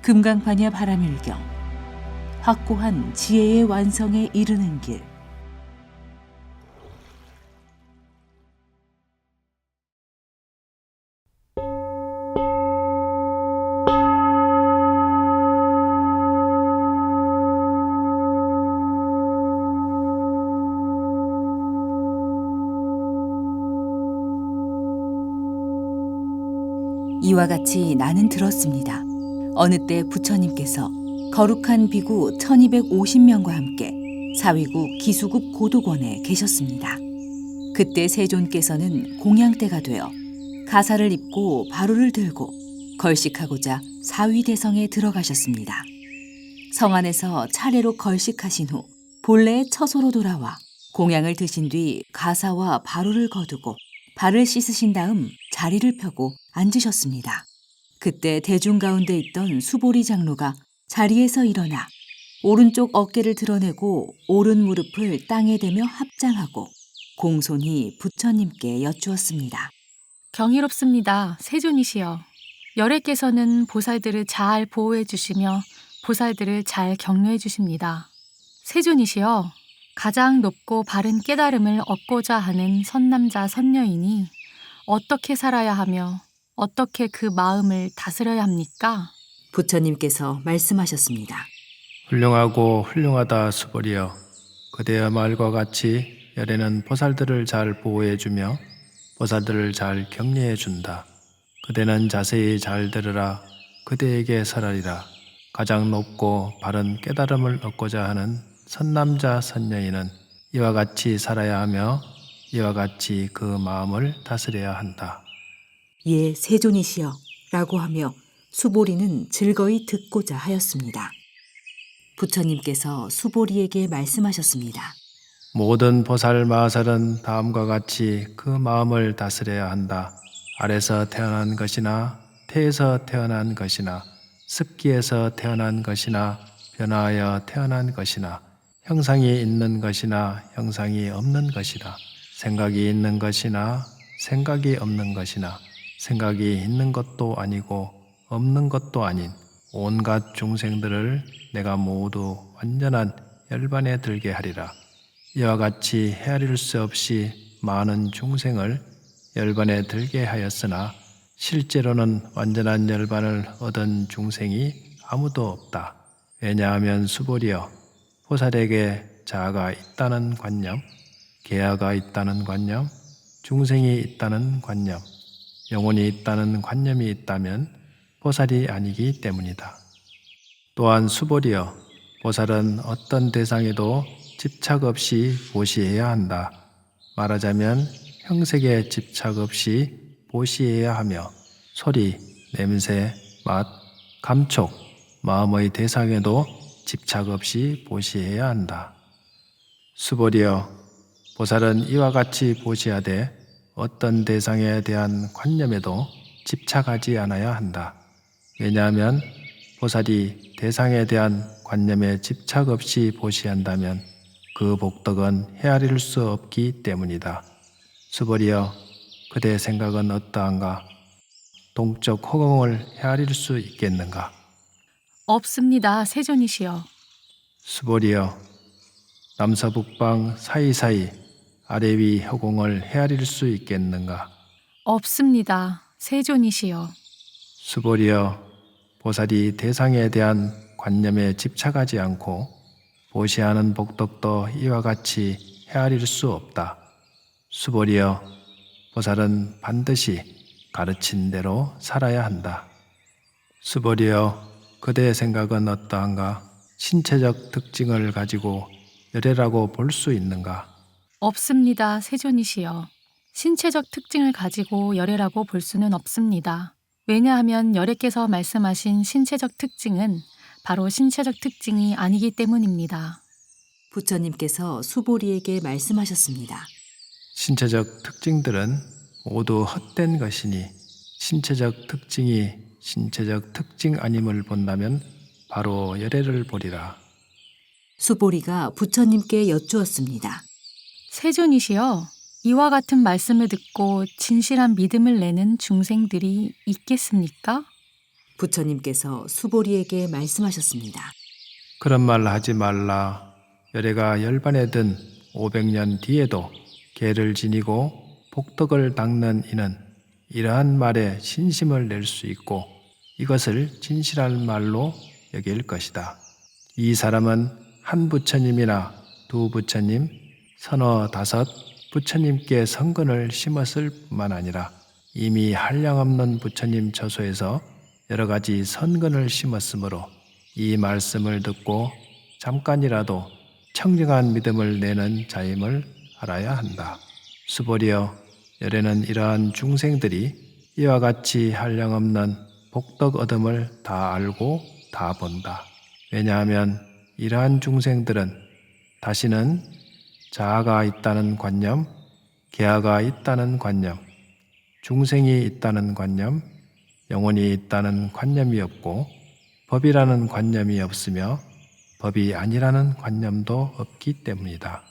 금강판야 바라밀경 확고한 지혜의 완성에 이르는 길. 이와 같이 나는 들었습니다. 어느 때 부처님께서 거룩한 비구 1250명과 함께 사위국 기수급 고도권에 계셨습니다. 그때 세존께서는 공양대가 되어 가사를 입고 바루를 들고 걸식하고자 사위대성에 들어가셨습니다. 성 안에서 차례로 걸식하신 후 본래의 처소로 돌아와 공양을 드신 뒤 가사와 바루를 거두고 발을 씻으신 다음 자리를 펴고 앉으셨습니다. 그때 대중 가운데 있던 수보리 장로가 자리에서 일어나 오른쪽 어깨를 드러내고 오른 무릎을 땅에 대며 합장하고 공손히 부처님께 여쭈었습니다. 경이롭습니다. 세존이시여. 열애께서는 보살들을 잘 보호해 주시며 보살들을 잘 격려해 주십니다. 세존이시여. 가장 높고 바른 깨달음을 얻고자 하는 선남자 선녀이니 어떻게 살아야 하며 어떻게 그 마음을 다스려야 합니까? 부처님께서 말씀하셨습니다. 훌륭하고 훌륭하다 수보리여. 그대의 말과 같이 열애는 보살들을 잘 보호해주며 보살들을 잘 격려해준다. 그대는 자세히 잘 들으라. 그대에게 설하리라. 가장 높고 바른 깨달음을 얻고자 하는 선남자 선녀인은 이와 같이 살아야 하며 이와 같이 그 마음을 다스려야 한다. 예, 세존이시여 라고 하며 수보리는 즐거이 듣고자 하였습니다. 부처님께서 수보리에게 말씀하셨습니다. 모든 보살 마살은 다음과 같이 그 마음을 다스려야 한다. 알에서 태어난 것이나 태에서 태어난 것이나 습기에서 태어난 것이나 변화하여 태어난 것이나 형상이 있는 것이나 형상이 없는 것이나 생각이 있는 것이나 생각이 없는 것이나 생각이 있는 것도 아니고 없는 것도 아닌 온갖 중생들을 내가 모두 완전한 열반에 들게 하리라. 이와 같이 헤아릴 수 없이 많은 중생을 열반에 들게 하였으나 실제로는 완전한 열반을 얻은 중생이 아무도 없다. 왜냐하면 수보리여, 보살에게 자아가 있다는 관념, 계아가 있다는 관념, 중생이 있다는 관념, 영혼이 있다는 관념이 있다면 보살이 아니기 때문이다. 또한 수보리여, 보살은 어떤 대상에도 집착 없이 보시해야 한다. 말하자면 형색에 집착 없이 보시해야 하며 소리, 냄새, 맛, 감촉, 마음의 대상에도 집착 없이 보시해야 한다. 수보리여, 보살은 이와 같이 보시하되 어떤 대상에 대한 관념에도 집착하지 않아야 한다. 왜냐하면 보살이 대상에 대한 관념에 집착 없이 보시한다면 그 복덕은 헤아릴 수 없기 때문이다. 수보리여, 그대의 생각은 어떠한가? 동적 허공을 헤아릴 수 있겠는가? 없습니다. 세존이시여. 수보리여, 남서북방 사이사이 아래 위 허공을 헤아릴 수 있겠는가? 없습니다. 세존이시여. 수보리여, 보살이 대상에 대한 관념에 집착하지 않고 보시하는 복덕도 이와 같이 헤아릴 수 없다. 수보리여, 보살은 반드시 가르친 대로 살아야 한다. 수보리여, 그대의 생각은 어떠한가? 신체적 특징을 가지고 열애라고 볼 수 있는가? 없습니다. 세존이시여. 신체적 특징을 가지고 열애라고 볼 수는 없습니다. 왜냐하면 열애께서 말씀하신 신체적 특징은 바로 신체적 특징이 아니기 때문입니다. 부처님께서 수보리에게 말씀하셨습니다. 신체적 특징들은 모두 헛된 것이니 신체적 특징이 신체적 특징 아님을 본다면 바로 열애를 보리라. 수보리가 부처님께 여쭈었습니다. 세존이시여. 이와 같은 말씀을 듣고 진실한 믿음을 내는 중생들이 있겠습니까? 부처님께서 수보리에게 말씀하셨습니다. 그런 말 하지 말라. 열애가 열반에 든 500년 뒤에도 개를 지니고 복덕을 닦는 이는 이러한 말에 신심을 낼 수 있고 이것을 진실한 말로 여길 것이다. 이 사람은 한 부처님이나 두 부처님, 서너 다섯 부처님께 성근을 심었을 뿐만 아니라 이미 한량없는 부처님 처소에서 여러 가지 선근을 심었으므로 이 말씀을 듣고 잠깐이라도 청정한 믿음을 내는 자임을 알아야 한다. 수보리여, 열애는 이러한 중생들이 이와 같이 한량없는 복덕 얻음을 다 알고 다 본다. 왜냐하면 이러한 중생들은 다시는 자아가 있다는 관념, 계아가 있다는 관념, 중생이 있다는 관념, 영혼이 있다는 관념이 없고 법이라는 관념이 없으며 법이 아니라는 관념도 없기 때문이다.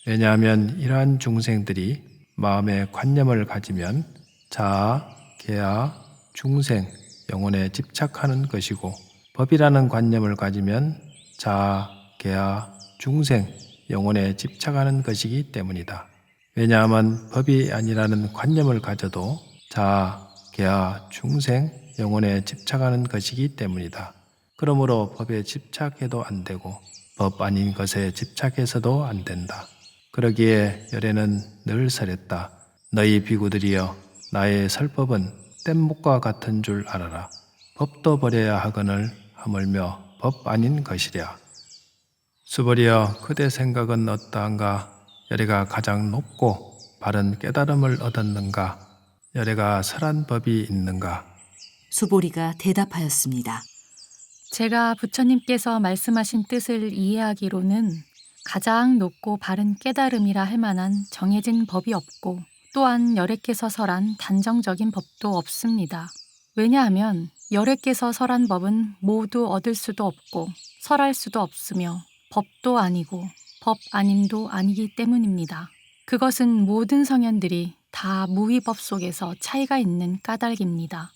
왜냐하면 이러한 중생들이 마음의 관념을 가지면 자아, 계아, 중생, 영혼에 집착하는 것이고 법이라는 관념을 가지면 자아, 계아, 중생, 영혼에 집착하는 것이기 때문이다. 왜냐하면 법이 아니라는 관념을 가져도 자아, 계아, 중생, 영혼에 집착하는 것이기 때문이다. 그러므로 법에 집착해도 안 되고 법 아닌 것에 집착해서도 안 된다. 그러기에 열애는 늘 설했다. 너희 비구들이여, 나의 설법은 뗏목과 같은 줄 알아라. 법도 버려야 하거늘 하물며 법 아닌 것이랴. 수보리여, 그대 생각은 어떠한가? 열애가 가장 높고 바른 깨달음을 얻었는가? 열애가 설한 법이 있는가? 수보리가 대답하였습니다. 제가 부처님께서 말씀하신 뜻을 이해하기로는 가장 높고 바른 깨달음이라 할 만한 정해진 법이 없고 또한 열애께서 설한 단정적인 법도 없습니다. 왜냐하면 열애께서 설한 법은 모두 얻을 수도 없고 설할 수도 없으며 법도 아니고 법 아님도 아니기 때문입니다. 그것은 모든 성현들이 다 무위법 속에서 차이가 있는 까닭입니다.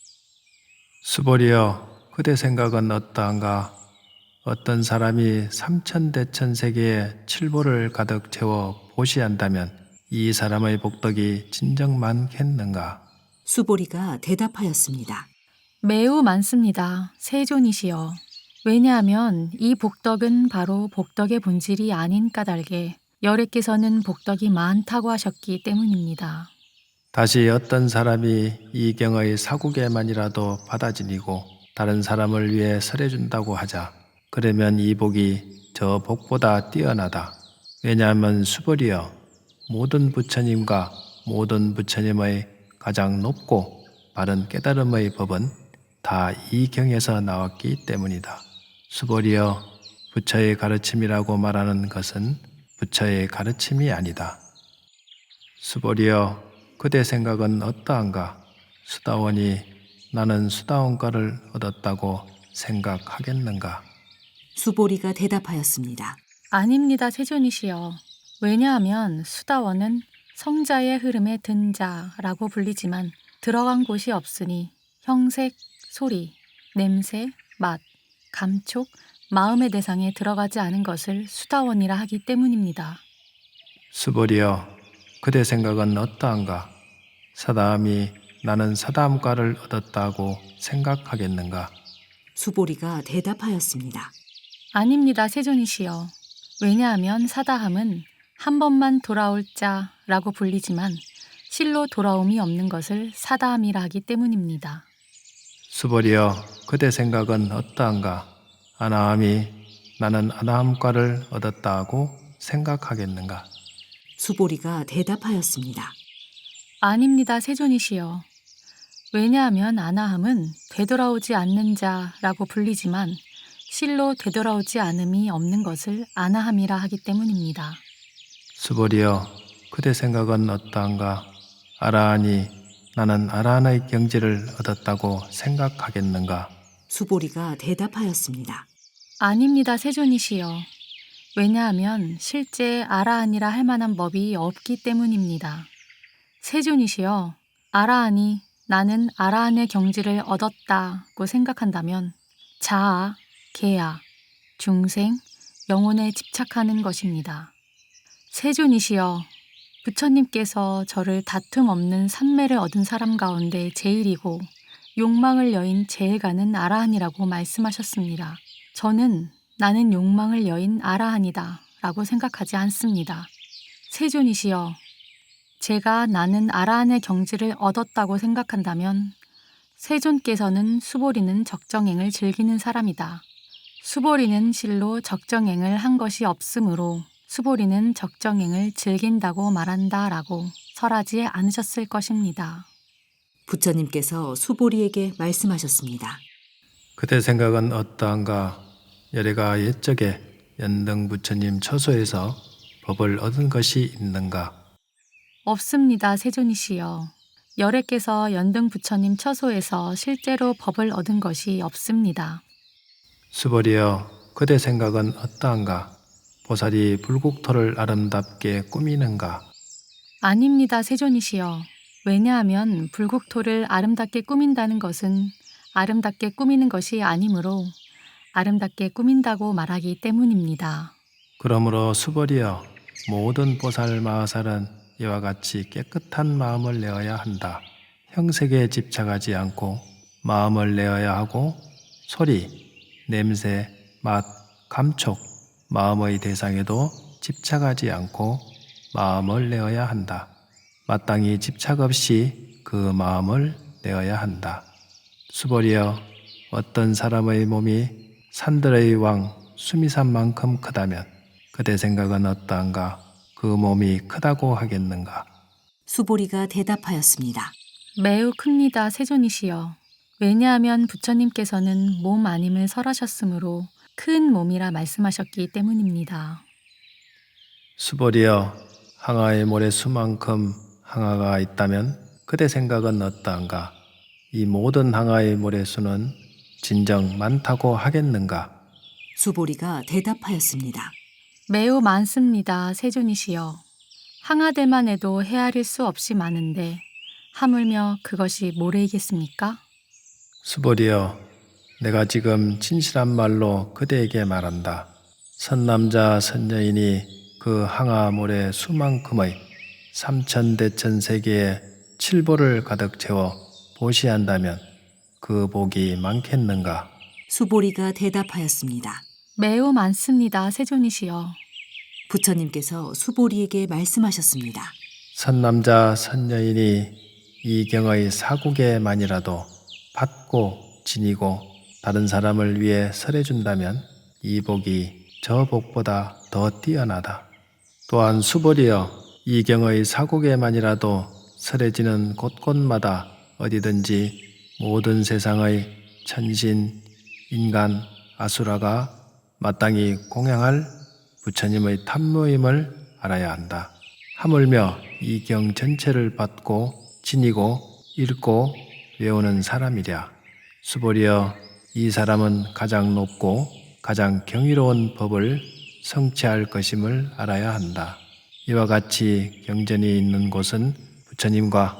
수보리여, 그대 생각은 어떠한가? 어떤 사람이 삼천대천세계에 칠보를 가득 채워 보시한다면 이 사람의 복덕이 진정 많겠는가? 수보리가 대답하였습니다. 매우 많습니다. 세존이시여. 왜냐하면 이 복덕은 바로 복덕의 본질이 아닌 까닭에 열애께서는 복덕이 많다고 하셨기 때문입니다. 다시 어떤 사람이 이 경의 사국에만이라도 받아 지니고 다른 사람을 위해 설해준다고 하자. 그러면 이 복이 저 복보다 뛰어나다. 왜냐하면 수보리여, 모든 부처님과 모든 부처님의 가장 높고 바른 깨달음의 법은 다 이 경에서 나왔기 때문이다. 수보리여, 부처의 가르침이라고 말하는 것은 부처의 가르침이 아니다. 수보리여, 그대 생각은 어떠한가? 수다원이 나는 수다원과를 얻었다고 생각하겠는가? 수보리가 대답하였습니다. 아닙니다, 세존이시여. 왜냐하면 수다원은 성자의 흐름에 든 자라고 불리지만 들어간 곳이 없으니 형색, 소리, 냄새, 맛, 감촉, 마음의 대상에 들어가지 않은 것을 수다원이라 하기 때문입니다. 수보리여, 그대 생각은 어떠한가? 사다함이 나는 사다함과를 얻었다고 생각하겠는가? 수보리가 대답하였습니다. 아닙니다, 세존이시여. 왜냐하면 사다함은 한 번만 돌아올 자라고 불리지만 실로 돌아옴이 없는 것을 사다함이라 하기 때문입니다. 수보리여, 그대 생각은 어떠한가? 아나함이 나는 아나함과를 얻었다고 생각하겠는가? 수보리가 대답하였습니다. 아닙니다, 세존이시여. 왜냐하면 아나함은 되돌아오지 않는 자라고 불리지만 실로 되돌아오지 않음이 없는 것을 아나함이라 하기 때문입니다. 수보리여, 그대 생각은 어떠한가? 아라하니 나는 아라한의 경지를 얻었다고 생각하겠는가? 수보리가 대답하였습니다. 아닙니다, 세존이시여. 왜냐하면 실제 아라한이라 할 만한 법이 없기 때문입니다. 세존이시여, 아라한이 나는 아라한의 경지를 얻었다고 생각한다면 자아, 계아, 중생, 영혼에 집착하는 것입니다. 세존이시여, 부처님께서 저를 다툼 없는 삼매를 얻은 사람 가운데 제일이고 욕망을 여인 제일가는 아라한이라고 말씀하셨습니다. 저는 나는 욕망을 여인 아라한이다 라고 생각하지 않습니다. 세존이시여, 제가 나는 아라한의 경지를 얻었다고 생각한다면 세존께서는 수보리는 적정행을 즐기는 사람이다. 수보리는 실로 적정행을 한 것이 없으므로 수보리는 적정행을 즐긴다고 말한다 라고 설하지 않으셨을 것입니다. 부처님께서 수보리에게 말씀하셨습니다. 그대 생각은 어떠한가? 열애가 옛적에 연등 부처님 처소에서 법을 얻은 것이 있는가? 없습니다, 세존이시여. 열애께서 연등 부처님 처소에서 실제로 법을 얻은 것이 없습니다. 수보리여, 그대 생각은 어떠한가? 보살이 불국토를 아름답게 꾸미는가? 아닙니다, 세존이시여. 왜냐하면 불국토를 아름답게 꾸민다는 것은 아름답게 꾸미는 것이 아니므로 아름답게 꾸민다고 말하기 때문입니다. 그러므로 수보리여, 모든 보살 마하살은 이와 같이 깨끗한 마음을 내어야 한다. 형색에 집착하지 않고 마음을 내어야 하고 소리, 냄새, 맛, 감촉, 마음의 대상에도 집착하지 않고 마음을 내어야 한다. 마땅히 집착 없이 그 마음을 내어야 한다. 수보리여, 어떤 사람의 몸이 산들의 왕 수미산만큼 크다면 그대 생각은 어떠한가? 그 몸이 크다고 하겠는가? 수보리가 대답하였습니다. 매우 큽니다, 세존이시여. 왜냐하면 부처님께서는 몸 아님을 설하셨으므로 큰 몸이라 말씀하셨기 때문입니다. 수보리여, 항아의 모래수만큼 항아가 있다면 그대 생각은 어떠한가? 이 모든 항아의 모래수는 진정 많다고 하겠는가? 수보리가 대답하였습니다. 매우 많습니다, 세존이시여. 항아들만 해도 헤아릴 수 없이 많은데 하물며 그것이 모래이겠습니까? 수보리여, 내가 지금 진실한 말로 그대에게 말한다. 선남자 선여인이 그 항아 모래 수만큼의 삼천대천세계에 칠보를 가득 채워 보시한다면 그 복이 많겠는가? 수보리가 대답하였습니다. 매우 많습니다, 세존이시여. 부처님께서 수보리에게 말씀하셨습니다. 선남자 선여인이 이 경의 사국에만이라도 받고 지니고 다른 사람을 위해 설해준다면 이 복이 저 복보다 더 뛰어나다. 또한 수보리여, 이 경의 사국에만이라도 설해지는 곳곳마다 어디든지 모든 세상의 천신, 인간, 아수라가 마땅히 공양할 부처님의 탐모임을 알아야 한다. 하물며 이 경 전체를 받고 지니고 읽고 외우는 사람이랴. 수보리여, 이 사람은 가장 높고 가장 경이로운 법을 성취할 것임을 알아야 한다. 이와 같이 경전이 있는 곳은 부처님과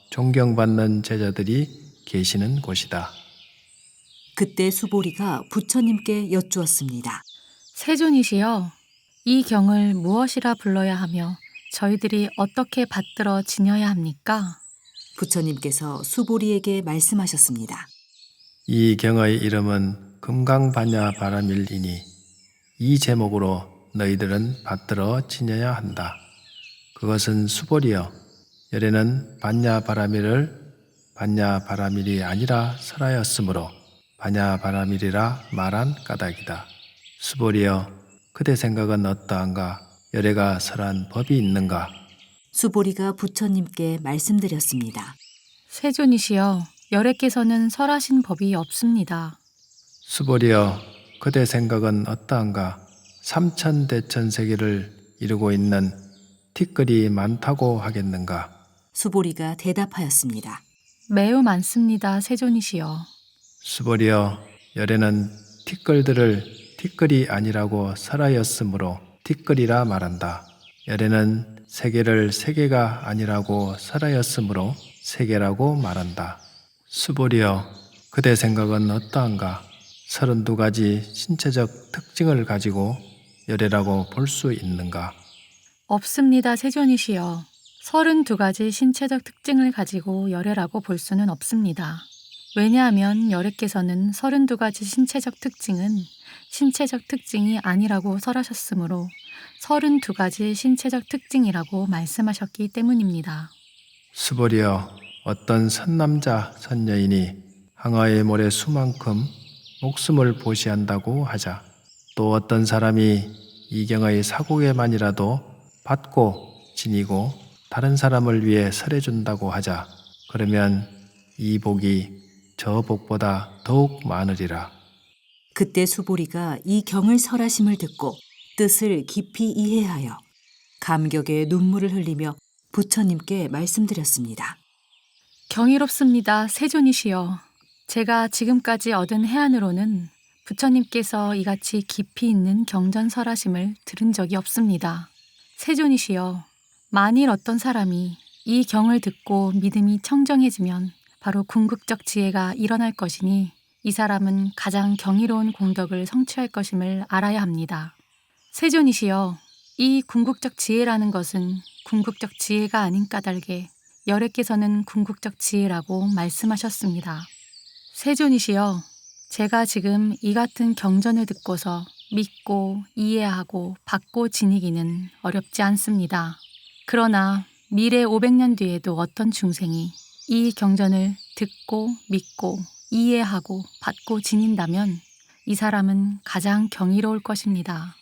존경받는 제자들이 계시는 곳이다. 그때 수보리가 부처님께 여쭈었습니다. 세존이시여, 이 경을 무엇이라 불러야 하며 저희들이 어떻게 받들어 지녀야 합니까? 부처님께서 수보리에게 말씀하셨습니다. 이 경의 이름은 금강반야 바라밀이니 이 제목으로 너희들은 받들어 지녀야 한다. 그것은 수보리여, 열애는 반야 바라밀을 반야 바라밀이 아니라 설하였으므로 반야 바라밀이라 말한 까닭이다. 수보리여, 그대 생각은 어떠한가? 열애가 설한 법이 있는가? 수보리가 부처님께 말씀드렸습니다. 세존이시여, 열애께서는 설하신 법이 없습니다. 수보리여, 그대 생각은 어떠한가? 삼천대천세계를 이루고 있는 티끌이 많다고 하겠는가? 수보리가 대답하였습니다. 매우 많습니다, 세존이시여. 수보리여, 열애는 티끌들을 티끌이 아니라고 설하였으므로 티끌이라 말한다. 열애는 세계를 세계가 아니라고 설하였으므로 세계라고 말한다. 수보리여, 그대 생각은 어떠한가? 32가지 신체적 특징을 가지고 열애라고 볼 수 있는가? 없습니다, 세존이시여. 32가지 신체적 특징을 가지고 열애라고 볼 수는 없습니다. 왜냐하면 열애께서는 32가지 신체적 특징은 신체적 특징이 아니라고 설하셨으므로 32가지 신체적 특징이라고 말씀하셨기 때문입니다. 수보리여, 어떤 선남자 선여인이 항아의 모래 수만큼 목숨을 보시한다고 하자. 또 어떤 사람이 이경의 사고에만이라도 받고 지니고 다른 사람을 위해 설해준다고 하자. 그러면 이 복이 저 복보다 더욱 많으리라. 그때 수보리가 이 경을 설하심을 듣고 뜻을 깊이 이해하여 감격에 눈물을 흘리며 부처님께 말씀드렸습니다. 경이롭습니다, 세존이시여. 제가 지금까지 얻은 해안으로는 부처님께서 이같이 깊이 있는 경전설하심을 들은 적이 없습니다. 세존이시여, 만일 어떤 사람이 이 경을 듣고 믿음이 청정해지면 바로 궁극적 지혜가 일어날 것이니 이 사람은 가장 경이로운 공덕을 성취할 것임을 알아야 합니다. 세존이시여, 이 궁극적 지혜라는 것은 궁극적 지혜가 아닌 까닭에 열애께서는 궁극적 지혜라고 말씀하셨습니다. 세존이시여, 제가 지금 이 같은 경전을 듣고서 믿고 이해하고 받고 지니기는 어렵지 않습니다. 그러나 미래 500년 뒤에도 어떤 중생이 이 경전을 듣고 믿고 이해하고 받고 지닌다면 이 사람은 가장 경이로울 것입니다.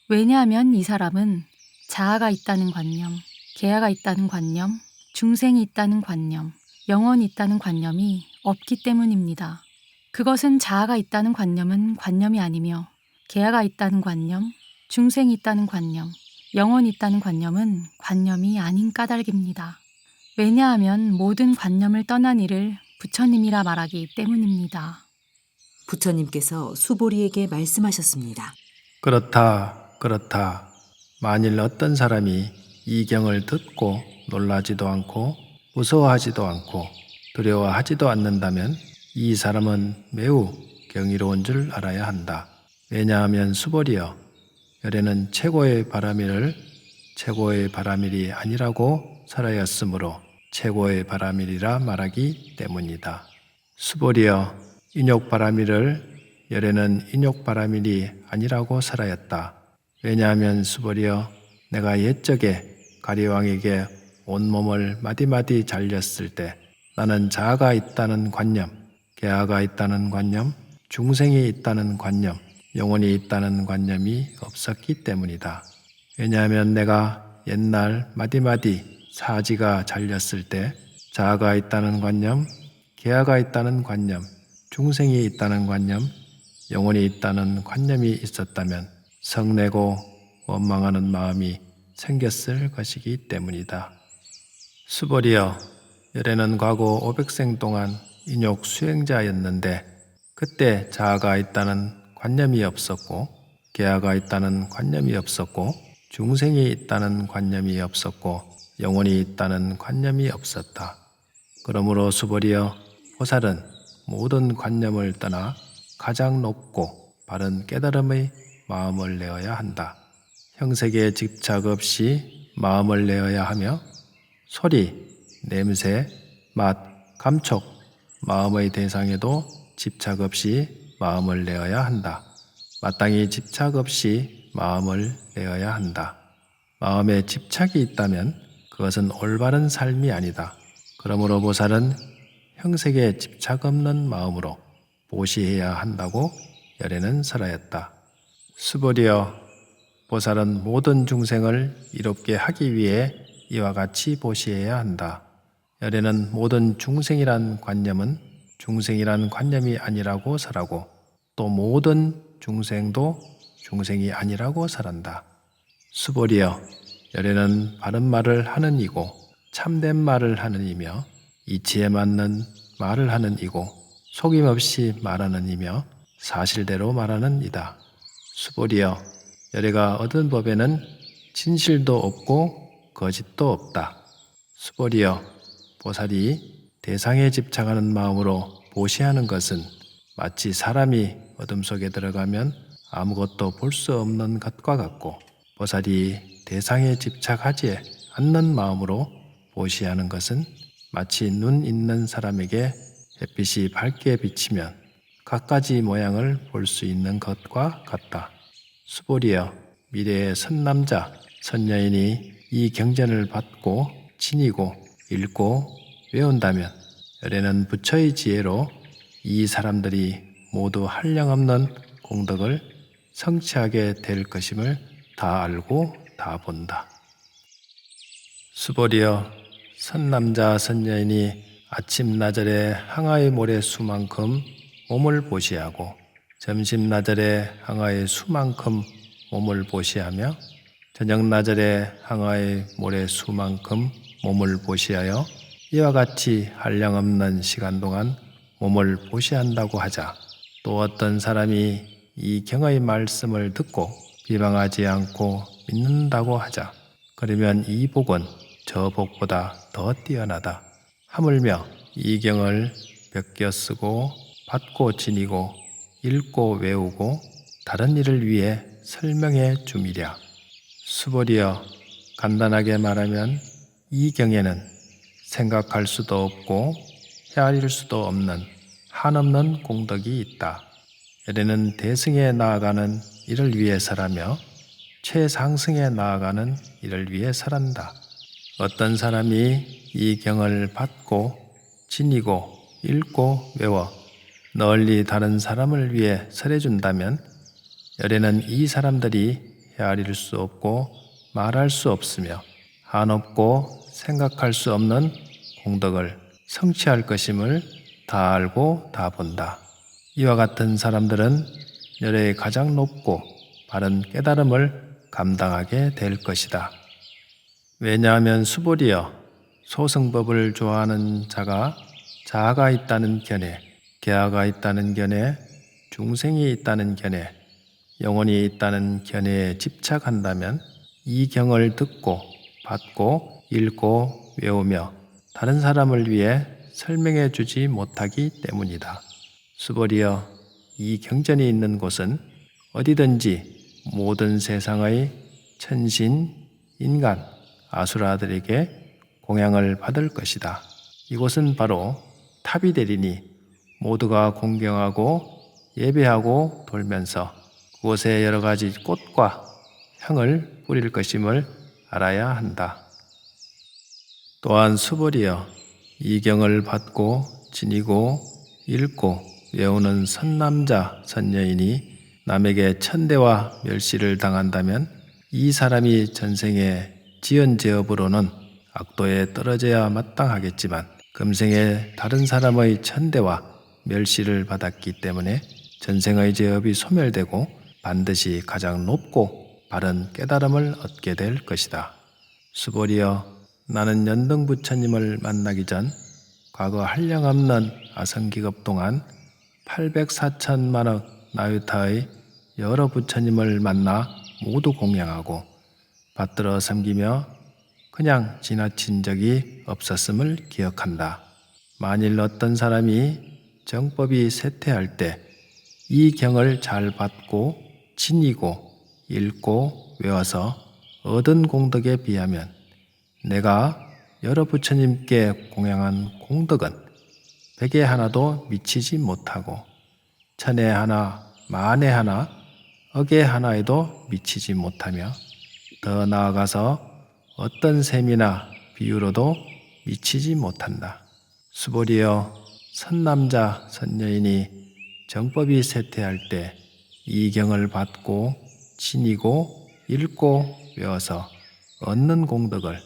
왜냐하면 이 사람은 자아가 있다는 관념, 계아가 있다는 관념, 중생이 있다는 관념, 영혼이 있다는 관념이 없기 때문입니다. 그것은 자아가 있다는 관념은 관념이 아니며 계아가 있다는 관념, 중생이 있다는 관념, 영혼이 있다는 관념은 관념이 아닌 까닭입니다. 왜냐하면 모든 관념을 떠난 이를 부처님이라 말하기 때문입니다. 부처님께서 수보리에게 말씀하셨습니다. 그렇다. 만일 어떤 사람이 이 경을 듣고 놀라지도 않고 무서워하지도 않고 두려워하지도 않는다면 이 사람은 매우 경이로운 줄 알아야 한다. 왜냐하면 수보리여, 열애는 최고의 바라밀을 최고의 바라밀이 아니라고 설하였으므로 최고의 바라밀이라 말하기 때문이다. 수보리여, 인욕 바라밀을 열애는 인욕 바라밀이 아니라고 설하였다. 왜냐하면 수보리여, 내가 옛적에 가리왕에게 온몸을 마디마디 잘렸을 때 나는 자아가 있다는 관념, 계아가 있다는 관념, 중생이 있다는 관념, 영혼이 있다는 관념이 없었기 때문이다. 왜냐하면 내가 옛날 마디마디 사지가 잘렸을 때 자아가 있다는 관념, 계아가 있다는 관념, 중생이 있다는 관념, 영혼이 있다는 관념이 있었다면 성내고 원망하는 마음이 생겼을 것이기 때문이다. 수보리여, 열애는 과거 500생 동안 인욕 수행자였는데 그때 자아가 있다는 관념이 없었고 계아가 있다는 관념이 없었고 중생이 있다는 관념이 없었고 영혼이 있다는 관념이 없었다. 그러므로 수보리여, 보살은 모든 관념을 떠나 가장 높고 바른 깨달음의 마음을 내어야 한다. 형색에 집착 없이 마음을 내어야 하며 소리, 냄새, 맛, 감촉, 마음의 대상에도 집착 없이 마음을 내어야 한다. 마땅히 집착 없이 마음을 내어야 한다. 마음에 집착이 있다면 그것은 올바른 삶이 아니다. 그러므로 보살은 형색에 집착 없는 마음으로 보시해야 한다고 열애는 설하였다. 수보리여, 보살은 모든 중생을 이롭게 하기 위해 이와 같이 보시해야 한다. 열애는 모든 중생이란 관념은 중생이란 관념이 아니라고 설하고 또 모든 중생도 중생이 아니라고 설한다. 수보리여, 열애는 바른 말을 하는 이고 참된 말을 하는 이며 이치에 맞는 말을 하는 이고 속임없이 말하는 이며 사실대로 말하는 이다. 수보리여, 열애가 얻은 법에는 진실도 없고 거짓도 없다. 수보리여, 보살이 대상에 집착하는 마음으로 보시하는 것은 마치 사람이 어둠 속에 들어가면 아무것도 볼 수 없는 것과 같고, 보살이 대상에 집착하지 않는 마음으로 보시하는 것은 마치 눈 있는 사람에게 햇빛이 밝게 비치면 갖가지 모양을 볼 수 있는 것과 같다. 수보리여, 미래의 선남자, 선여인이 이 경전을 받고 지니고 읽고 외운다면 열에는 부처의 지혜로 이 사람들이 모두 한량없는 공덕을 성취하게 될 것임을 다 알고 다 본다. 수보리여, 선남자 선여인이 아침나절에 항아의 모래 수만큼 몸을 보시하고 점심나절에 항아의 수만큼 몸을 보시하며 저녁나절에 항아의 모래 수만큼 몸을 보시하여 이와 같이 한량없는 시간 동안 몸을 보시한다고 하자, 또 어떤 사람이 이 경의 말씀을 듣고 비방하지 않고 믿는다고 하자, 그러면 이 복은 저 복보다 더 뛰어나다. 하물며 이 경을 베껴 쓰고 받고 지니고 읽고 외우고 다른 일을 위해 설명해 줌이랴. 수보리여, 간단하게 말하면 이 경에는 생각할 수도 없고 헤아릴 수도 없는 한없는 공덕이 있다. 열에는 대승에 나아가는 이를 위해서라며 최상승에 나아가는 이를 위해서란다. 어떤 사람이 이 경을 받고 지니고 읽고 외워 널리 다른 사람을 위해 설해준다면 열에는 이 사람들이 헤아릴 수 없고 말할 수 없으며 한없고 생각할 수 없는 공덕을 성취할 것임을 다 알고 다 본다. 이와 같은 사람들은 열의 가장 높고 바른 깨달음을 감당하게 될 것이다. 왜냐하면 수보리여, 소승법을 좋아하는 자가 자아가 있다는 견해, 계아가 있다는 견해, 중생이 있다는 견해, 영혼이 있다는 견해에 집착한다면 이 경을 듣고 받고 읽고 외우며 다른 사람을 위해 설명해 주지 못하기 때문이다. 수보리여, 이 경전이 있는 곳은 어디든지 모든 세상의 천신, 인간, 아수라들에게 공양을 받을 것이다. 이곳은 바로 탑이 되리니 모두가 공경하고 예배하고 돌면서 그곳에 여러 가지 꽃과 향을 뿌릴 것임을 알아야 한다. 또한 수보리여, 이 경을 받고 지니고 읽고 외우는 선남자 선여인이 남에게 천대와 멸시를 당한다면 이 사람이 전생에 지은 죄업으로는 악도에 떨어져야 마땅하겠지만 금생에 다른 사람의 천대와 멸시를 받았기 때문에 전생의 죄업이 소멸되고 반드시 가장 높고 바른 깨달음을 얻게 될 것이다. 수보리여, 나는 연등부처님을 만나기 전 과거 한량없는 아성기급 동안 804천만억 나유타의 여러 부처님을 만나 모두 공양하고 받들어 섬기며 그냥 지나친 적이 없었음을 기억한다. 만일 어떤 사람이 정법이 쇠퇴할 때 이 경을 잘 받고 지니고 읽고 외워서 얻은 공덕에 비하면 내가 여러 부처님께 공양한 공덕은 백에 하나도 미치지 못하고 천에 하나, 만에 하나, 억에 하나에도 미치지 못하며 더 나아가서 어떤 셈이나 비유로도 미치지 못한다. 수보리여, 선남자 선여인이 정법이 쇠퇴할 때 이 경을 받고 지니고 읽고 외워서 얻는 공덕을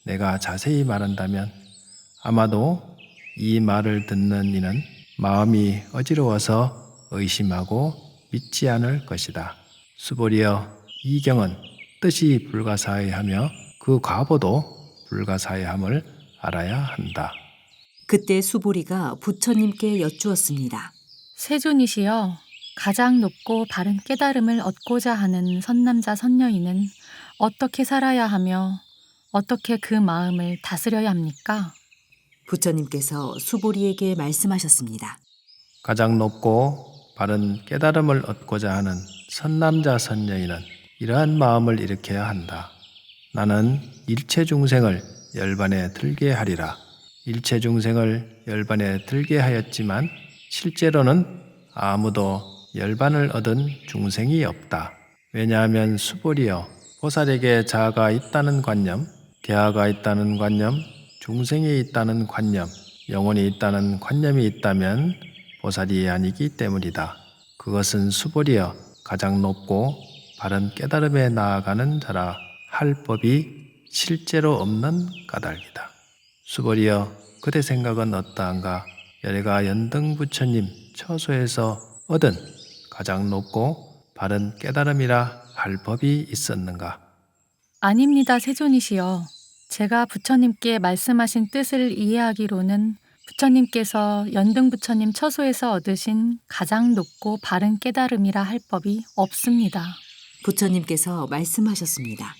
내가 자세히 말한다면 아마도 이 말을 듣는 이는 마음이 어지러워서 의심하고 믿지 않을 것이다. 수보리여, 이 경은 뜻이 불가사의하며 그 과보도 불가사의함을 알아야 한다. 그때 수보리가 부처님께 여쭈었습니다. 세존이시여, 가장 높고 바른 깨달음을 얻고자 하는 선남자 선여인은 어떻게 살아야 하며 어떻게 그 마음을 다스려야 합니까? 부처님께서 수보리에게 말씀하셨습니다. 가장 높고 바른 깨달음을 얻고자 하는 선남자 선여인은 이러한 마음을 일으켜야 한다. 나는 일체 중생을 열반에 들게 하리라. 일체 중생을 열반에 들게 하였지만 실제로는 아무도 열반을 얻은 중생이 없다. 왜냐하면 수보리여, 보살에게 자아가 있다는 관념, 개아가 있다는 관념, 중생이 있다는 관념, 영혼이 있다는 관념이 있다면 보살이 아니기 때문이다. 그것은 수보리여 가장 높고 바른 깨달음에 나아가는 자라 할 법이 실제로 없는 까닭이다. 수보리여, 그대 생각은 어떠한가? 열애가 연등 부처님 처소에서 얻은 가장 높고 바른 깨달음이라 할 법이 있었는가? 아닙니다, 세존이시여. 제가 부처님께 말씀하신 뜻을 이해하기로는 부처님께서 연등 부처님 처소에서 얻으신 가장 높고 바른 깨달음이라 할 법이 없습니다. 부처님께서 말씀하셨습니다.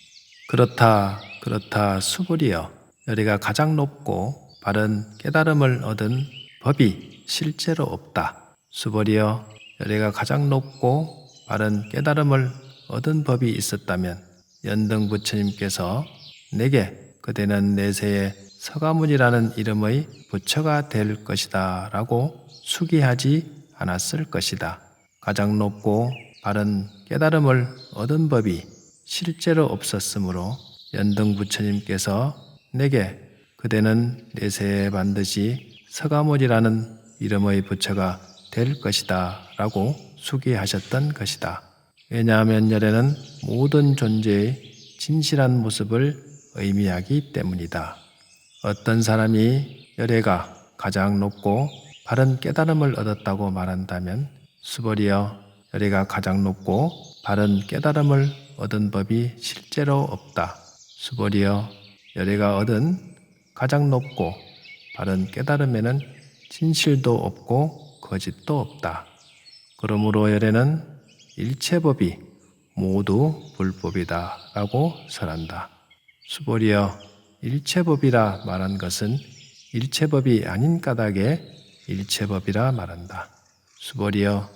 그렇다 수보리여, 열애가 가장 높고 바른 깨달음을 얻은 법이 실제로 없다. 수보리여, 열애가 가장 높고 바른 깨달음을 얻은 법이 있었다면 연등 부처님께서 내게 그대는 내세에 서가문이라는 이름의 부처가 될 것이다 라고 수기하지 않았을 것이다. 가장 높고 바른 깨달음을 얻은 법이 실제로 없었으므로 연등 부처님께서 내게 그대는 내세에 반드시 서가모니라는 이름의 부처가 될 것이다 라고 수기하셨던 것이다. 왜냐하면 열애는 모든 존재의 진실한 모습을 의미하기 때문이다. 어떤 사람이 열애가 가장 높고 바른 깨달음을 얻었다고 말한다면 수보리여, 열애가 가장 높고 바른 깨달음을 얻은 법이 실제로 없다. 수보리여, 열애가 얻은 가장 높고 바른 깨달음에는 진실도 없고 거짓도 없다. 그러므로 열애는 일체법이 모두 불법이다 라고 설한다. 수보리여, 일체법이라 말한 것은 일체법이 아닌 까닭에 일체법이라 말한다. 수보리여,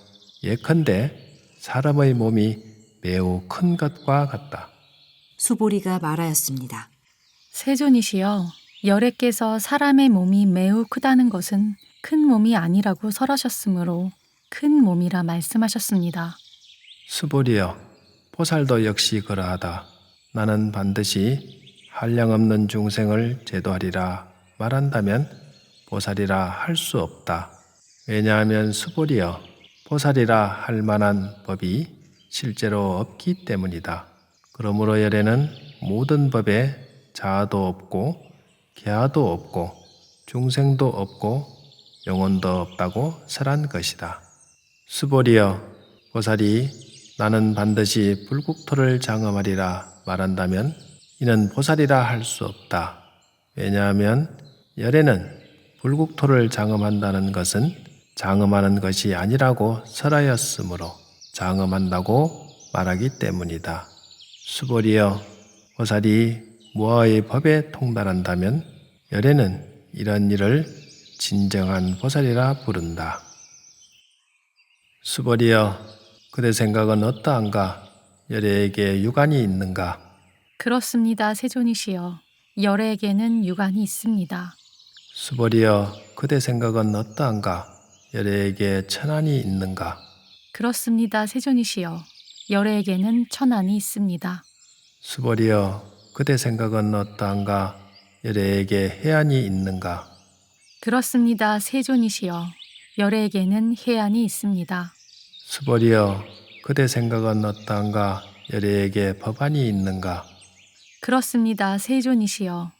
예컨대 사람의 몸이 매우 큰 것과 같다. 수보리가 말하였습니다. 세존이시여, 열애께서 사람의 몸이 매우 크다는 것은 큰 몸이 아니라고 설하셨으므로 큰 몸이라 말씀하셨습니다. 수보리여, 보살도 역시 그러하다. 나는 반드시 한량없는 중생을 제도하리라 말한다면 보살이라 할 수 없다. 왜냐하면 수보리여, 보살이라 할 만한 법이 실제로 없기 때문이다. 그러므로 열애는 모든 법에 자아도 없고 개아도 없고 중생도 없고 영혼도 없다고 설한 것이다. 수보리여, 보살이 나는 반드시 불국토를 장엄하리라 말한다면 이는 보살이라 할 수 없다. 왜냐하면 열애는 불국토를 장엄한다는 것은 장엄하는 것이 아니라고 설하였으므로 장엄한다고 말하기 때문이다. 수보리여, 보살이 무아의 법에 통달한다면 열애는 이런 일을 진정한 보살이라 부른다. 수보리여, 그대 생각은 어떠한가? 열애에게 유관이 있는가? 그렇습니다, 세존이시여. 열애에게는 유관이 있습니다. 수보리여, 그대 생각은 어떠한가? 열애에게 천안이 있는가? 그렇습니다, 세존이시여. 열애에게는 천안이 있습니다. 수보리여, 그대 생각은 어떠한가? 열애에게 해안이 있는가? 그렇습니다, 세존이시여. 열애에게는 해안이 있습니다. 수보리여, 그대 생각은 어떠한가? 열애에게 법안이 있는가? 그렇습니다, 세존이시여.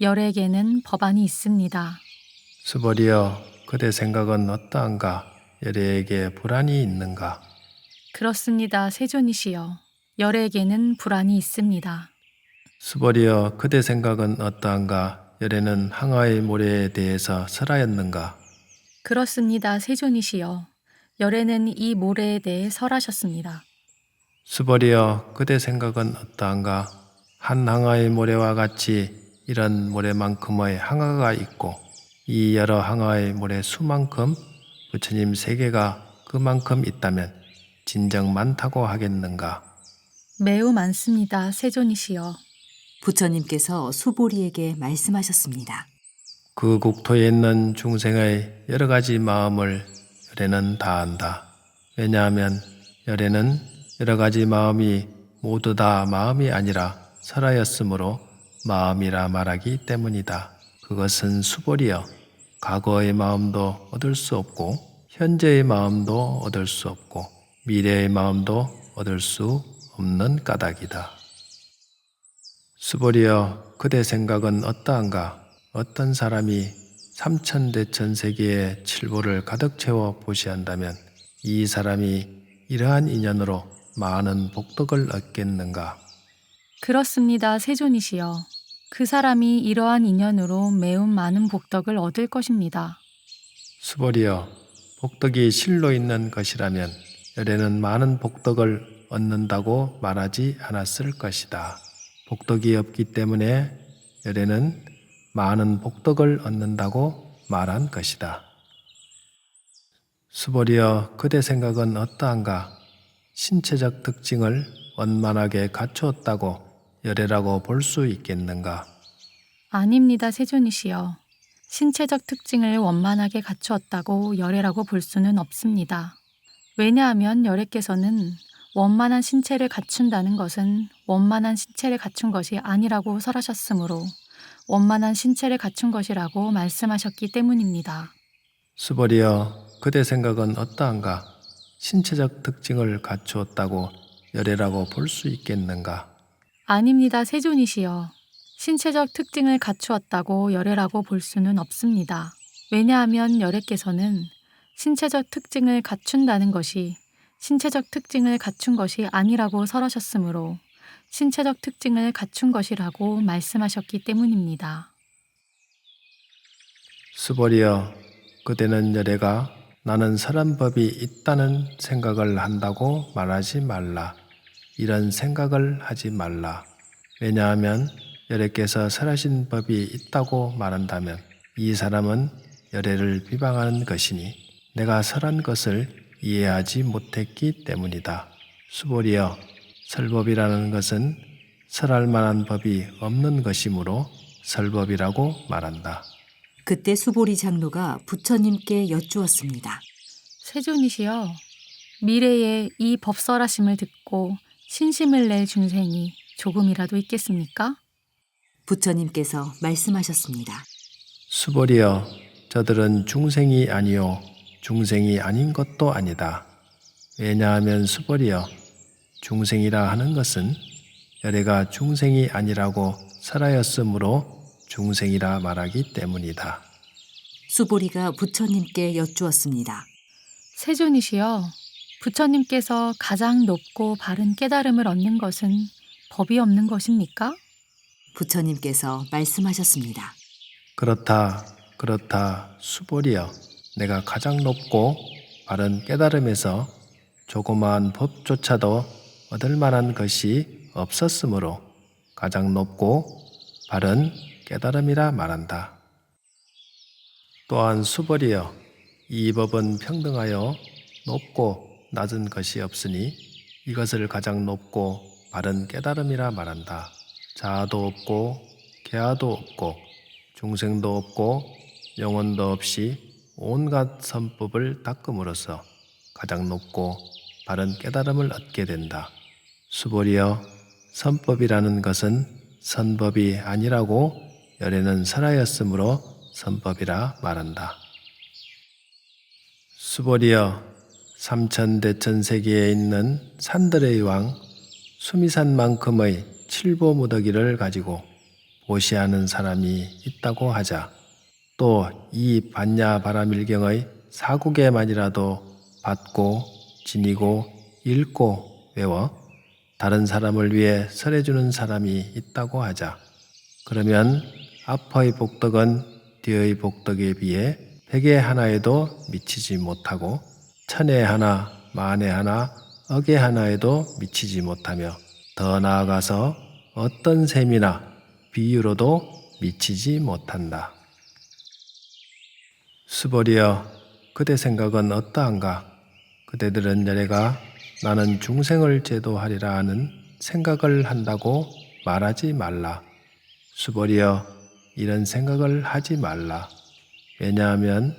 열애에게는 법안이 있습니다. 수보리여, 그대 생각은 어떠한가? 열애에게 불안이 있는가? 그렇습니다, 세존이시여. 열애에게는 불안이 있습니다. 수보리여, 그대 생각은 어떠한가? 열애는 항아의 모래에 대해서 설하였는가? 그렇습니다, 세존이시여. 열애는 이 모래에 대해 설하셨습니다. 수보리여, 그대 생각은 어떠한가? 한 항아의 모래와 같이 이런 모래만큼의 항아가 있고 이 여러 항아의 물의 수만큼 부처님 세계가 그만큼 있다면 진정 많다고 하겠는가? 매우 많습니다, 세존이시여. 부처님께서 수보리에게 말씀하셨습니다. 그 국토에 있는 중생의 여러 가지 마음을 열애는 다 안다. 왜냐하면 열애는 여러 가지 마음이 모두 다 마음이 아니라 설하였으므로 마음이라 말하기 때문이다. 그것은 수보리여, 과거의 마음도 얻을 수 없고 현재의 마음도 얻을 수 없고 미래의 마음도 얻을 수 없는 까닭이다. 수보리여, 그대 생각은 어떠한가? 어떤 사람이 삼천대천세계의 칠보를 가득 채워 보시한다면 이 사람이 이러한 인연으로 많은 복덕을 얻겠는가? 그렇습니다, 세존이시여. 그 사람이 이러한 인연으로 매우 많은 복덕을 얻을 것입니다. 수보리여, 복덕이 실로 있는 것이라면 열애는 많은 복덕을 얻는다고 말하지 않았을 것이다. 복덕이 없기 때문에 열애는 많은 복덕을 얻는다고 말한 것이다. 수보리여, 그대 생각은 어떠한가? 신체적 특징을 원만하게 갖추었다고 열애라고 볼 수 있겠는가? 아닙니다, 세존이시여. 신체적 특징을 원만하게 갖추었다고 열애라고 볼 수는 없습니다. 왜냐하면 열애께서는 원만한 신체를 갖춘다는 것은 원만한 신체를 갖춘 것이 아니라고 설하셨으므로 원만한 신체를 갖춘 것이라고 말씀하셨기 때문입니다. 수보리여, 그대 생각은 어떠한가? 신체적 특징을 갖추었다고 열애라고 볼 수 있겠는가? 아닙니다, 세존이시여. 신체적 특징을 갖추었다고 열애라고 볼 수는 없습니다. 왜냐하면 열애께서는 신체적 특징을 갖춘다는 것이 신체적 특징을 갖춘 것이 아니라고 설하셨으므로 신체적 특징을 갖춘 것이라고 말씀하셨기 때문입니다. 수보리여, 그대는 열애가 나는 설한 법이 있다는 생각을 한다고 말하지 말라. 이런 생각을 하지 말라. 왜냐하면 열애께서 설하신 법이 있다고 말한다면 이 사람은 열애를 비방하는 것이니 내가 설한 것을 이해하지 못했기 때문이다. 수보리여, 설법이라는 것은 설할 만한 법이 없는 것이므로 설법이라고 말한다. 그때 수보리 장로가 부처님께 여쭈었습니다. 세존이시여, 미래에 이 법설하심을 듣고 신심을 낼 중생이 조금이라도 있겠습니까? 부처님께서 말씀하셨습니다. 수보리여, 저들은 중생이 아니요 중생이 아닌 것도 아니다. 왜냐하면 수보리여, 중생이라 하는 것은 열애가 중생이 아니라고 설하였으므로 중생이라 말하기 때문이다. 수보리가 부처님께 여쭈었습니다. 세존이시여, 부처님께서 가장 높고 바른 깨달음을 얻는 것은 법이 없는 것입니까? 부처님께서 말씀하셨습니다. 그렇다 수보리여, 내가 가장 높고 바른 깨달음에서 조그마한 법조차도 얻을 만한 것이 없었으므로 가장 높고 바른 깨달음이라 말한다. 또한 수보리여, 이 법은 평등하여 높고 낮은 것이 없으니 이것을 가장 높고 바른 깨달음이라 말한다. 자아도 없고 계아도 없고 중생도 없고 영혼도 없이 온갖 선법을 닦음으로써 가장 높고 바른 깨달음을 얻게 된다. 수보리여, 선법이라는 것은 선법이 아니라고 열애는 설하였으므로 선법이라 말한다. 수보리여, 삼천대천세계에 있는 산들의 왕 수미산만큼의 칠보무더기를 가지고 보시하는 사람이 있다고 하자, 또 이 반야바라밀경의 사국에만이라도 받고 지니고 읽고 외워 다른 사람을 위해 설해주는 사람이 있다고 하자, 그러면 앞의 복덕은 뒤의 복덕에 비해 백의 하나에도 미치지 못하고 천의 하나, 만의 하나, 억의 하나에도 미치지 못하며 더 나아가서 어떤 셈이나 비유로도 미치지 못한다. 수벌이여, 그대 생각은 어떠한가? 그대들은 열애가 나는 중생을 제도하리라 하는 생각을 한다고 말하지 말라. 수벌이여, 이런 생각을 하지 말라. 왜냐하면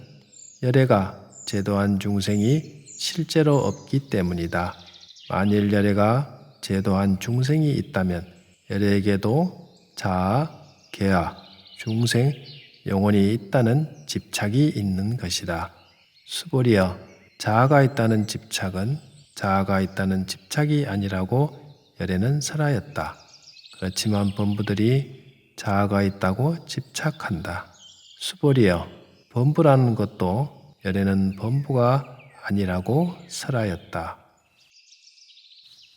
열애가 제도한 중생이 실제로 없기 때문이다. 만일 열애가 제도한 중생이 있다면 열애에게도 자아, 계아, 중생, 영혼이 있다는 집착이 있는 것이다. 수벌이여, 자아가 있다는 집착은 자아가 있다는 집착이 아니라고 열애는 설하였다. 그렇지만 범부들이 자아가 있다고 집착한다. 수벌이여, 범부라는 것도 열애는 범부가 아니라고 설하였다.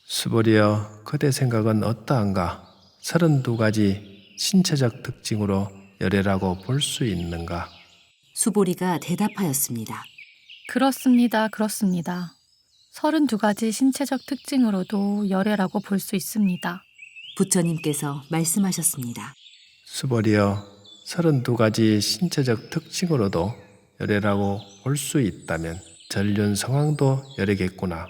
수벌이여, 그대 생각은 어떠한가? 32가지 신체적 특징으로 열애라고 볼 수 있는가? 수보리가 대답하였습니다. 그렇습니다. 그렇습니다. 32가지 신체적 특징으로도 열애라고 볼 수 있습니다. 부처님께서 말씀하셨습니다. 수벌이여, 32가지 신체적 특징으로도 열애라고 볼 수 있다면 전륜 성황도 열애겠구나.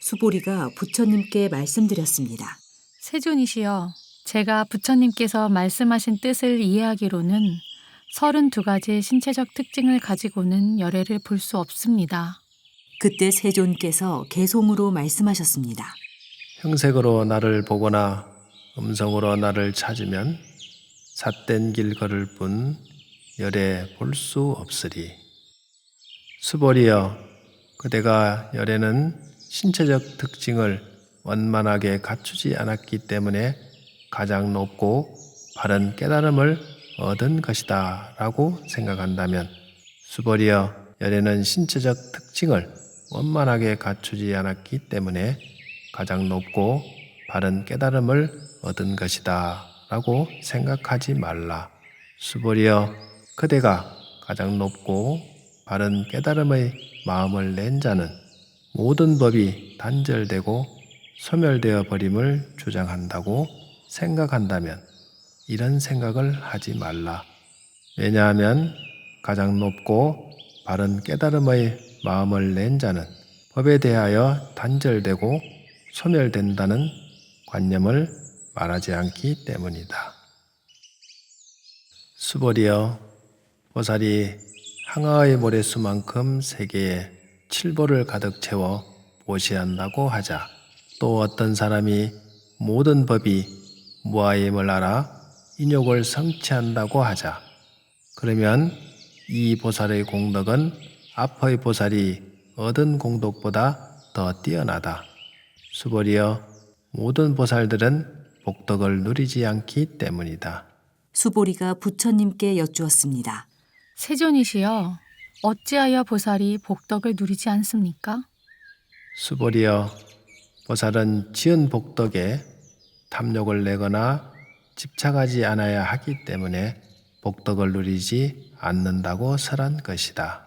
수보리가 부처님께 말씀드렸습니다. 세존이시여, 제가 부처님께서 말씀하신 뜻을 이해하기로는 32가지 신체적 특징을 가지고는 열애를 볼 수 없습니다. 그때 세존께서 개송으로 말씀하셨습니다. 형색으로 나를 보거나 음성으로 나를 찾으면 삿된 길 걸을 뿐 열애 볼 수 없으리. 수벌이여, 그대가 열애는 신체적 특징을 원만하게 갖추지 않았기 때문에 가장 높고 바른 깨달음을 얻은 것이다 라고 생각한다면, 수벌이여, 열애는 신체적 특징을 원만하게 갖추지 않았기 때문에 가장 높고 바른 깨달음을 얻은 것이다 라고 생각하지 말라. 수벌이여, 그대가 가장 높고 바른 깨달음의 마음을 낸 자는 모든 법이 단절되고 소멸되어 버림을 주장한다고 생각한다면 이런 생각을 하지 말라. 왜냐하면 가장 높고 바른 깨달음의 마음을 낸 자는 법에 대하여 단절되고 소멸된다는 관념을 말하지 않기 때문이다. 수벌이여, 보살이 항아의 모래수만큼 세계에 칠보를 가득 채워 보시한다고 하자, 또 어떤 사람이 모든 법이 무아임을 알아 인욕을 성취한다고 하자, 그러면 이 보살의 공덕은 앞의 보살이 얻은 공덕보다 더 뛰어나다. 수벌이여, 모든 보살들은 복덕을 누리지 않기 때문이다. 수보리가 부처님께 여쭈었습니다. 세존이시여, 어찌하여 보살이 복덕을 누리지 않습니까? 수벌이여, 보살은 지은 복덕에 탐욕을 내거나 집착하지 않아야 하기 때문에 복덕을 누리지 않는다고 설한 것이다.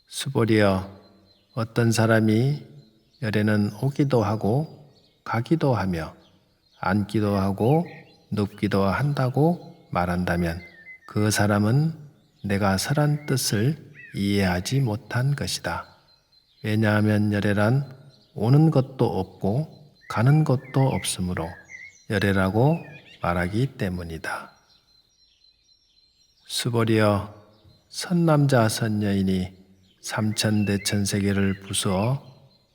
수벌이여, 어떤 사람이 열애는 오기도 하고 가기도 하며 앉기도 하고 눕기도 한다고 말한다면 그 사람은 내가 설한 뜻을 이해하지 못한 것이다. 왜냐하면 열애란 오는 것도 없고 가는 것도 없으므로 열애라고 말하기 때문이다. 수벌이여, 선남자 선여인이 삼천대천세계를 부수어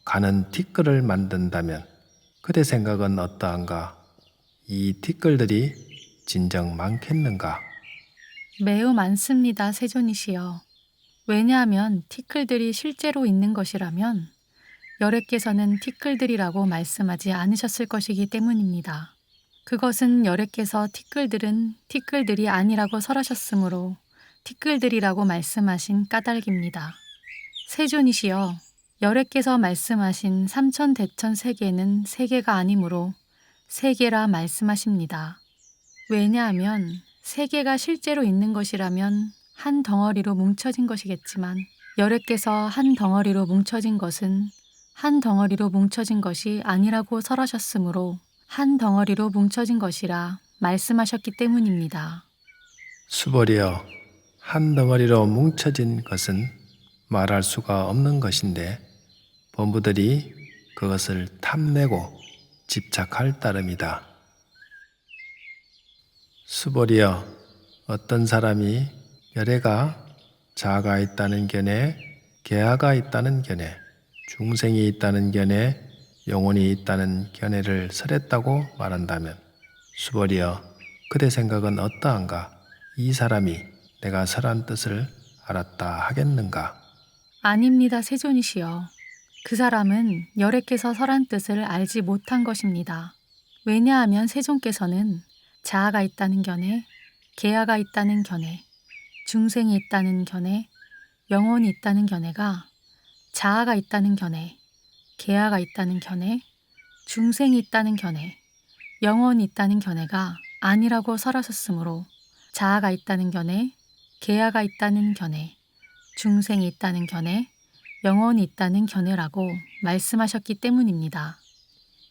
가는 티끌을 만든다면 그대 생각은 어떠한가? 이 티끌들이 진정 많겠는가? 매우 많습니다, 세존이시여. 왜냐하면 티끌들이 실제로 있는 것이라면 열애께서는 티끌들이라고 말씀하지 않으셨을 것이기 때문입니다. 그것은 열애께서 티끌들은 티끌들이 아니라고 설하셨으므로 티끌들이라고 말씀하신 까닭입니다. 세존이시여, 열애께서 말씀하신 삼천대천 세계는 세계가 아니므로 세계라 말씀하십니다. 왜냐하면 세계가 실제로 있는 것이라면 한 덩어리로 뭉쳐진 것이겠지만 열애께서 한 덩어리로 뭉쳐진 것은 한 덩어리로 뭉쳐진 것이 아니라고 설하셨으므로 한 덩어리로 뭉쳐진 것이라 말씀하셨기 때문입니다. 수벌이여, 한 덩어리로 뭉쳐진 것은 말할 수가 없는 것인데 범부들이 그것을 탐내고 집착할 따름이다. 수벌이여, 어떤 사람이 열애가 자아가 있다는 견해, 계아가 있다는 견해, 중생이 있다는 견해, 영혼이 있다는 견해를 설했다고 말한다면 수벌이여, 그대 생각은 어떠한가? 이 사람이 내가 설한 뜻을 알았다 하겠는가? 아닙니다, 세존이시여. 그 사람은 열애께서 설한 뜻을 알지 못한 것입니다. 왜냐하면 세존께서는 자아가 있다는 견해, 계아가 있다는 견해, 중생이 있다는 견해, 영혼이 있다는 견해가 자아가 있다는 견해, 계아가 있다는 견해, 중생이 있다는 견해, 영혼이 있다는 견해가 아니라고 설하셨으므로 자아가 있다는 견해, 계아가 있다는 견해, 중생이 있다는 견해, 영혼이 있다는 견해라고 말씀하셨기 때문입니다.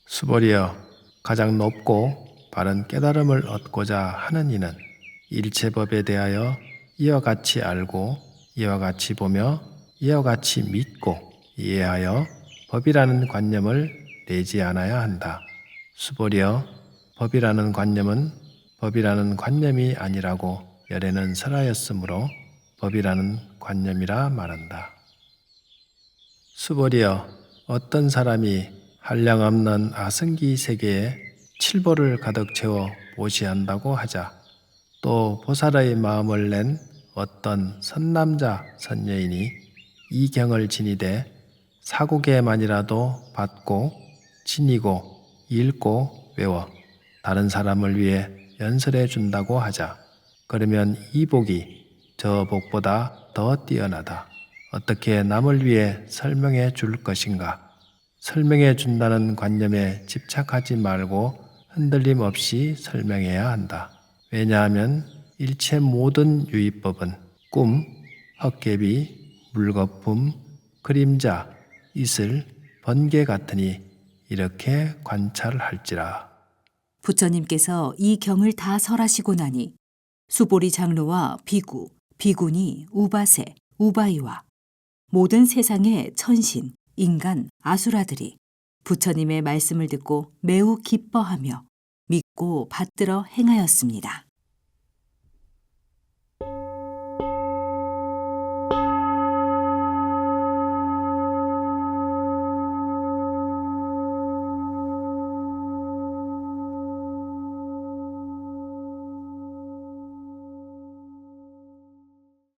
수벌이여, 가장 높고 바른 깨달음을 얻고자 하는 이는 일체법에 대하여 이와 같이 알고 이와 같이 보며 이와 같이 믿고 이해하여 법이라는 관념을 내지 않아야 한다. 수벌이여, 법이라는 관념은 법이라는 관념이 아니라고 열애는 설하였으므로 법이라는 관념이라 말한다. 수벌이여, 어떤 사람이 한량없는 아승기 세계에 칠보를 가득 채워 보시한다고 하자 또 보살의 마음을 낸 어떤 선남자 선여인이 이 경을 지니되 사국에만이라도 받고 지니고 읽고 외워 다른 사람을 위해 연설해 준다고 하자 그러면 이 복이 저 복보다 더 뛰어나다. 어떻게 남을 위해 설명해 줄 것인가? 설명해 준다는 관념에 집착하지 말고 흔들림 없이 설명해야 한다. 왜냐하면 일체 모든 유의법은 꿈, 헛개비, 물거품, 그림자, 이슬, 번개 같으니 이렇게 관찰할지라. 부처님께서 이 경을 다 설하시고 나니 수보리 장로와 비구, 비구니, 우바세, 우바이와 모든 세상의 천신, 인간, 아수라들이 부처님의 말씀을 듣고 매우 기뻐하며 믿고 받들어 행하였습니다.